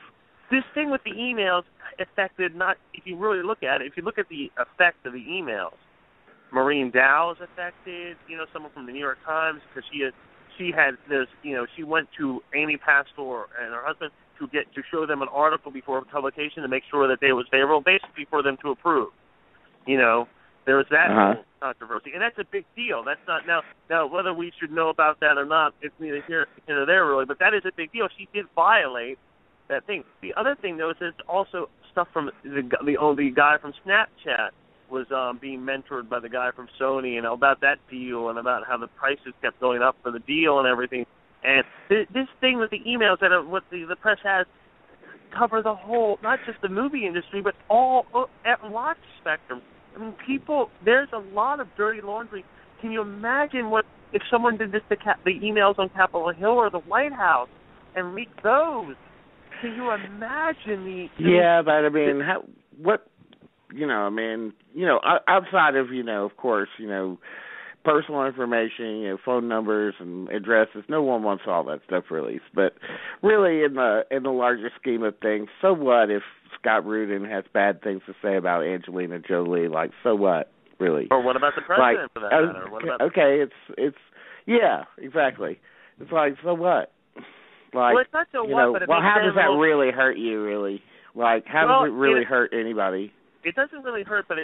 This thing with the emails affected not. If you really look at it, if you look at the effect of the emails. Maureen Dow is affected, someone from the New York Times, because she went to Amy Pastor and her husband to show them an article before publication to make sure that they was favorable, basically for them to approve. There was that whole controversy, and that's a big deal. That's not now whether we should know about that or not. It's neither here nor there really, but that is a big deal. She did violate that thing. The other thing though is there's also stuff from the guy from Snapchat. Was being mentored by the guy from Sony and about that deal and about how the prices kept going up for the deal and everything. And this thing with the emails that what the press has cover the whole, not just the movie industry, but all at large spectrum. I mean, there's a lot of dirty laundry. Can you imagine what if someone did this to the emails on Capitol Hill or the White House and leaked those. Can you imagine the? Yeah, but I mean, outside of of course, personal information, phone numbers and addresses. No one wants all that stuff released. But really, in the larger scheme of things, so what if Scott Rudin has bad things to say about Angelina Jolie? Like, so what, really? Or what about the president, for that matter? What about it's yeah, exactly. It's like, so what? Like, well, it's not so what, but how does that really hurt you? Really, like, how does it really hurt anybody? It doesn't really hurt, but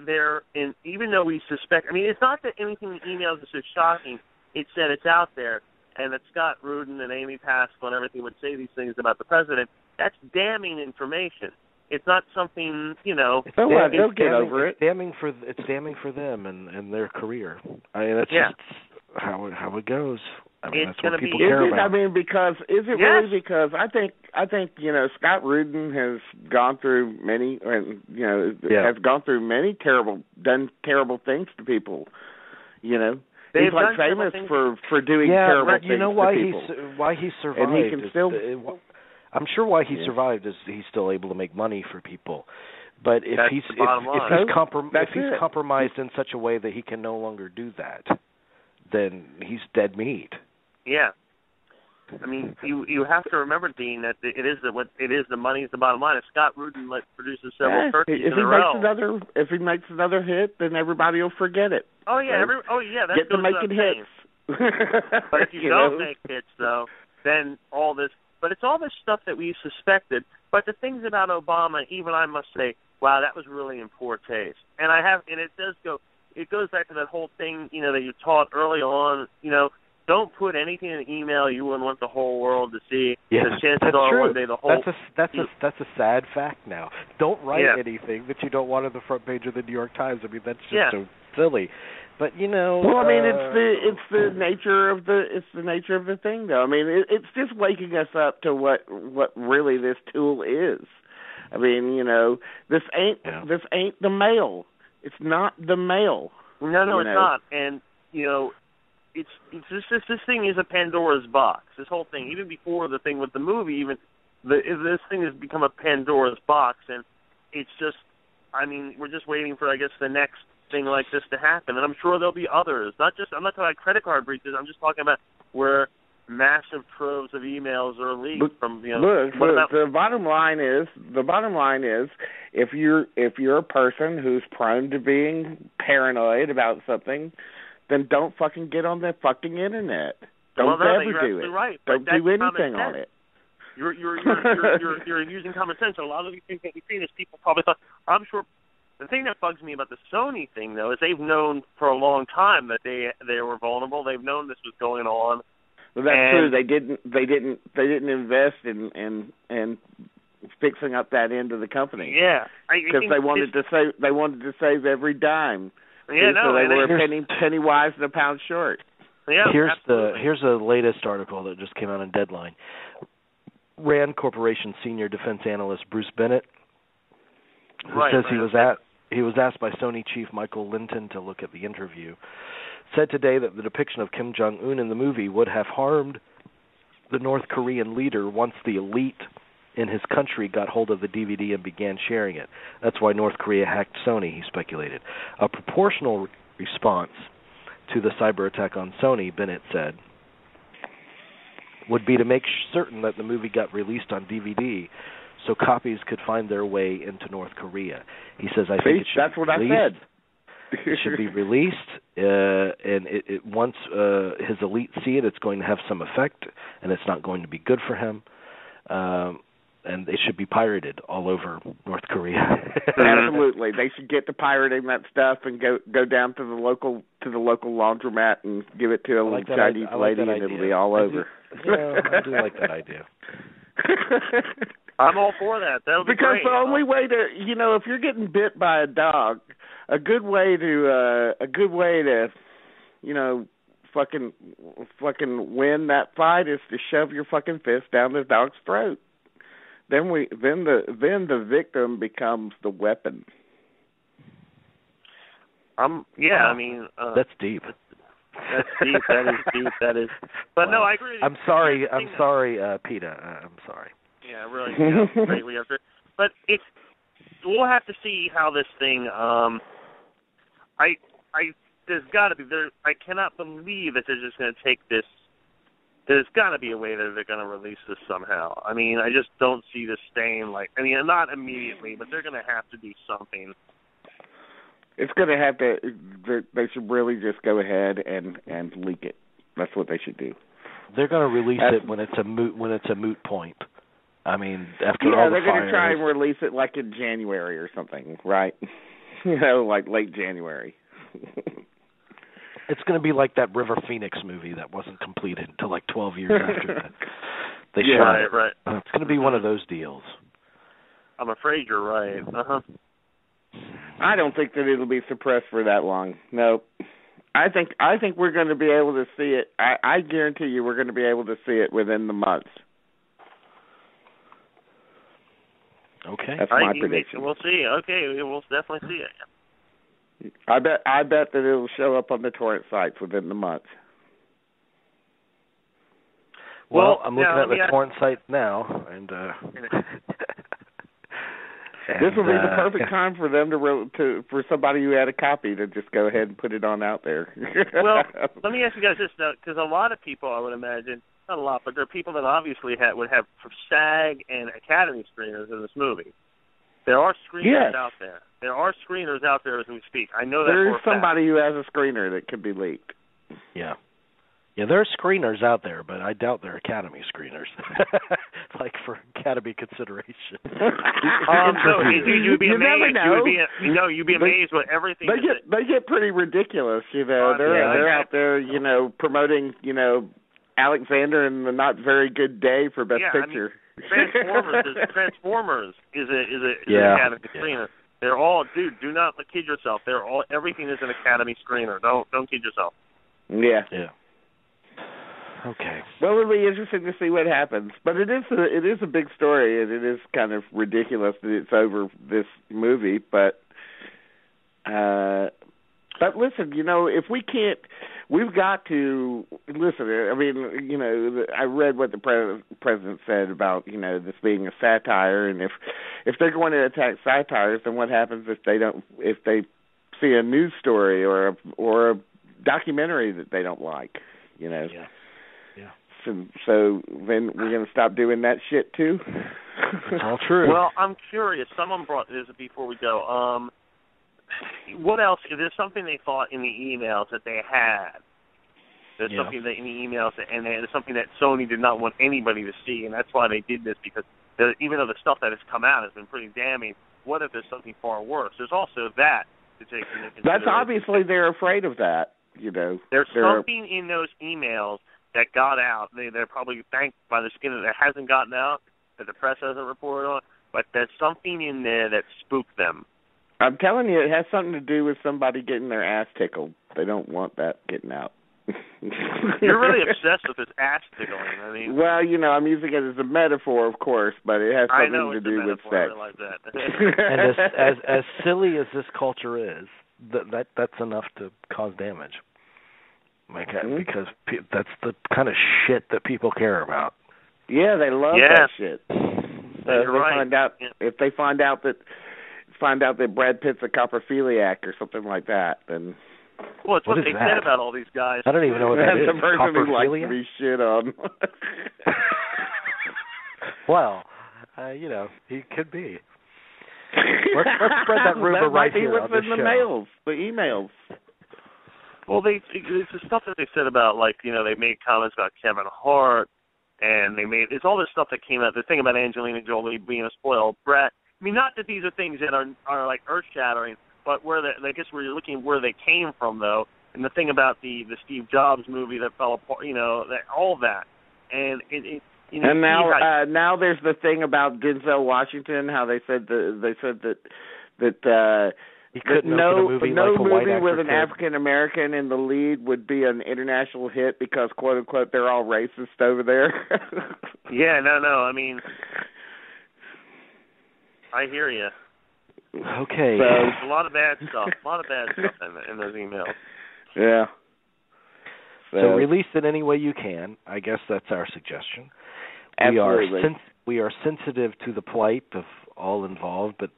they're in. Even though we suspect, I mean, it's not that anything in the emails is so shocking. It's that it's out there, and that Scott Rudin and Amy Pascal and everything would say these things about the president. That's damning information. It's not something, They'll get over it. It's damning for them and their career. I mean, that's just how it goes. I mean, it's that's what people be, care about. I mean, really because I think Scott Rudin has gone through many, has gone through many done terrible things to people. He's like famous for doing terrible things to people. You know why he survived? And he can still. I'm sure why he survived is he's still able to make money for people. But if he's compromised in such a way that he can no longer do that, then he's dead meat. Yeah, I mean, you have to remember, Dean, that it is the money is the bottom line. If Scott Rudin produces several turkeys in a row, if he makes another hit, then everybody will forget it. Oh yeah, that get to making hits. But if you don't make hits, though, then all this. But it's all this stuff that we suspected. But the things about Obama, even I must say, wow, that was really in poor taste. And it goes back to that whole thing, that you taught early on, don't put anything in an email you wouldn't want the whole world to see. Yeah, that's true. One day the whole that's a sad fact now. Don't write anything that you don't want on the front page of the New York Times. I mean, that's just so silly. But well, I mean, it's the nature of the thing, though. I mean, it's just waking us up to what really this tool is. I mean, this ain't the mail. It's not the mail. No, it's not. And it's this thing is a Pandora's box. This whole thing, even before the thing with the movie, this thing has become a Pandora's box, and it's just. I mean, we're just waiting for, I guess, the next thing like this to happen, and I'm sure there'll be others. I'm not talking about credit card breaches. I'm just talking about where massive troves of emails are leaked from. Look, the bottom line is, if you're a person who's prone to being paranoid about something, then don't fucking get on the fucking internet. Don't ever do it. Right. Don't do anything on it. You're using common sense. A lot of these things that you've seen is people probably thought. I'm sure. The thing that bugs me about the Sony thing, though, is they've known for a long time that they were vulnerable. They've known this was going on. Well, that's true. They didn't invest in fixing up that end of the company. Yeah, because they wanted to save every dime. Yeah, so they were a penny wise and a pound short. Yeah, here's the latest article that just came out on Deadline. Rand Corporation senior defense analyst Bruce Bennett, who says he was asked by Sony chief Michael Linton to look at the interview, said today that the depiction of Kim Jong-un in the movie would have harmed the North Korean leader once the elite in his country got hold of the DVD and began sharing it. That's why North Korea hacked Sony, he speculated. A proportional response to the cyber attack on Sony, Bennett said, would be to make certain that the movie got released on DVD so copies could find their way into North Korea. He says, I think it should that's be what released. I said. It should be released, and it once his elite see it, it's going to have some effect, and it's not going to be good for him. And they should be pirated all over North Korea. Absolutely, they should get to pirating that stuff and go down to the local laundromat and give it to a little Chinese lady, and it'll be all over. I do like that idea. I'm all for that. That'll be because great. The only way to, if you're getting bit by a dog, a good way to, fucking win that fight is to shove your fucking fist down the dog's throat. Then the victim becomes the weapon. I mean, that's deep. That's deep. That is deep. That is. But well, no, I agree. I'm sorry, PETA. I'm sorry. Yeah, really. Greatly after. But we'll have to see how this thing. There's got to be there. I cannot believe that they're just going to take this. There's got to be a way that they're going to release this somehow. I mean, I just don't see this staying not immediately, but they're going to have to do something. It's going to have to. They should really just go ahead and leak it. That's what they should do. They're going to release it when it's a moot point. I mean, after all the they're going to try and release it like in January or something, right? Like late January. It's going to be like that River Phoenix movie that wasn't completed until like 12 years after they shot it. Right. It's going to be one of those deals. I'm afraid you're right. I don't think that it'll be suppressed for that long. No. I think we're going to be able to see it. I guarantee you we're going to be able to see it within the months. Okay. That's my prediction. We'll see. Okay, we'll definitely see it. I bet that it'll show up on the torrent sites within the month. Well, I'm looking at the torrent site now, and this will be the perfect time for them for somebody who had a copy to just go ahead and put it on out there. Well, let me ask you guys this, though, because a lot of people, I would imagine, not a lot, but there are people that obviously would have SAG and Academy screeners in this movie. There are screeners out there. There are screeners out there as we speak. I know that there's somebody who has a screener that could be leaked. Yeah. Yeah, there are screeners out there, but I doubt they're Academy screeners. Like for Academy consideration. You'd be amazed. You'd be amazed with everything. They get pretty ridiculous, They're out there, promoting, Alexander and the Not Very Good Day for Best Picture. Transformers is an Academy screener. They're all, do not kid yourself. Everything is an Academy screener. Don't kid yourself. Yeah. Okay. Well, it'll be interesting to see what happens. But it is a big story, and it is kind of ridiculous that it's over this movie. But listen, if we can't, we've got to listen. I mean, I read what the president said about this being a satire, and if they're going to attack satires, then what happens if they see a news story or a documentary that they don't like? Yeah. So then we're going to stop doing that shit too? It's all true. Well, I'm curious. Someone brought this before we go. What else? Is there something they thought in the emails that they had? There's something that in the emails, and there's something that Sony did not want anybody to see, and that's why they did this, because even though the stuff that has come out has been pretty damning, what if there's something far worse? There's also that to take into consideration. That's obviously they're afraid of that, There's something in those emails that got out. They're probably thanked by the skin that hasn't gotten out, that the press hasn't reported on, but there's something in there that spooked them. I'm telling you, it has something to do with somebody getting their ass tickled. They don't want that getting out. You're really obsessed with this ass tickling. I mean, well, I'm using it as a metaphor, of course, but it has something to do with sex. I realize that. And as silly as this culture is, that's enough to cause damage. Because that's the kind of shit that people care about. Yeah, they love that shit. If they find out that Brad Pitt's a coprophiliac or something like that, then. Well, it's what they said about all these guys. I don't even know what that is. The person who likes to be shit on. Well, he could be. Let's spread that rumor right here on the show. The emails. Well, it's the stuff that they said about, they made comments about Kevin Hart, and it's all this stuff that came out. The thing about Angelina Jolie being a spoiled brat. I mean, not that these are things that are like earth-shattering, but I guess where you're looking where they came from, though, and the thing about the Steve Jobs movie that fell apart, all of that, and and now there's the thing about Denzel Washington, how they said that he couldn't open a movie like a white actor with an African American in the lead would be an international hit because quote unquote they're all racist over there. Yeah, no. I mean, I hear you. Okay. So, a lot of bad stuff. In those emails. Yeah. So release it any way you can. I guess that's our suggestion. Absolutely. We are sensitive to the plight of all involved, but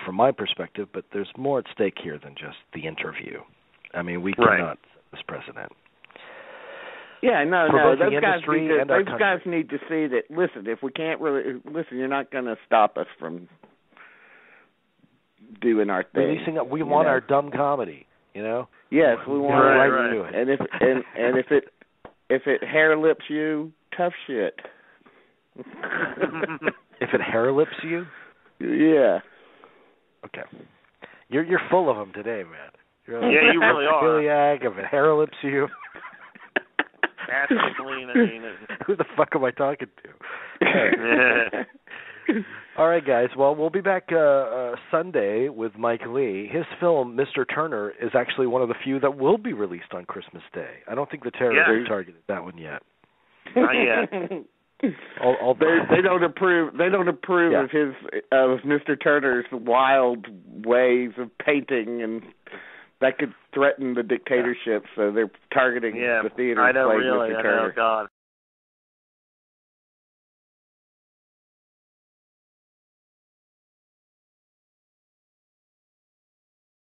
from my perspective, but there's more at stake here than just the interview. I mean, we cannot set this precedent. Yeah, no. Those guys need to see that. Listen, if we can't you're not going to stop us from doing our thing. We want our dumb comedy. Yes, we want right to it. And if it hair lips you, tough shit. If it hair lips you? Yeah. Okay. You're full of them today, man. You really are. Celiac, if it hair lips you. Who the fuck am I talking to? All right, guys. Well, we'll be back Sunday with Mike Lee. His film, Mr. Turner, is actually one of the few that will be released on Christmas Day. I don't think the terrorists targeted that one yet. Not yet. They don't approve. They don't approve of Mr. Turner's wild ways of painting, and that could threaten the dictatorship. So they're targeting the theater. I know, playing really. Mr. Turner. I know, God.